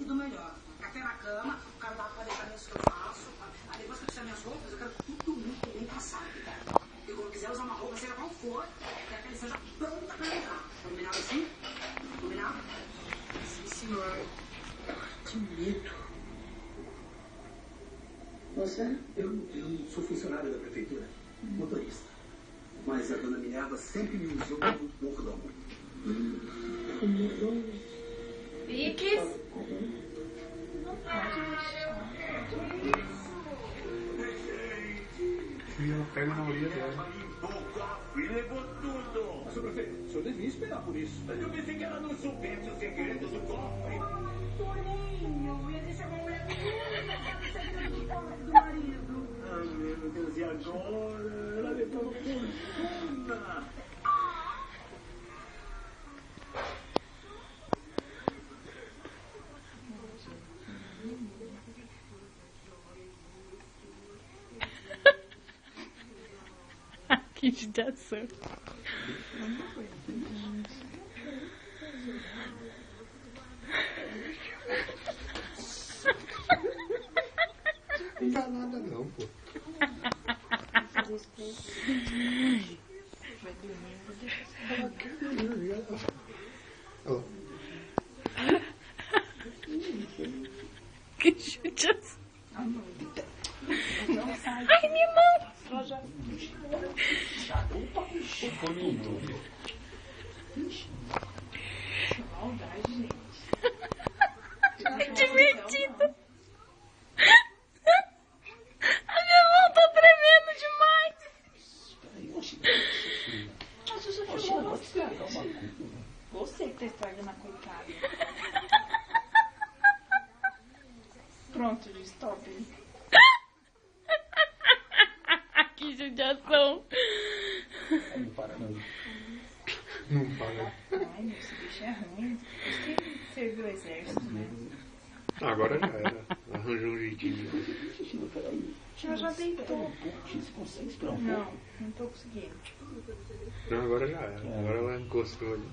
tudo melhor. Até na cama, o cara dá para detalhes que eu faço. Aí depois que eu tirar minhas roupas, eu quero tudo muito bem passado, cara. E quando eu quiser usar uma roupa, seja qual for, quero que ele seja pronta para entrar. Combinado assim? Combinado? Sim, senhor. Que medo. Você? Eu sou funcionário da prefeitura, motorista. Mas a dona Minerva sempre me usou como mordomo. Piques? Ela pega na orelha dela. E levou tudo. Mas, prefeito, o senhor devia esperar por isso. Mas eu pensei que ela não soubesse os segredos do cofre. Toninho, ele chamou a mulher do marido. Ai, meu Deus, e agora? Ela levou fortuna. Que judiação. Não dá nada não, pô. Vai dormir, vou deixar. Ó. Que judiação. Ai, minha mão. Ela já... Maldade, gente. Que divertido. A minha mão tá tremendo demais. Você que tá estragando a coitada. Pronto, stop. Que judiação. Não para, não. Não para. Ai, esse bicho é ruim. Acho que serviu o exército, né? Agora já era. Arranjou um jeitinho. Ela já deitou. Você consegue esperar um pouco? Não tô conseguindo. Não, agora já era. Agora ela encostou ali.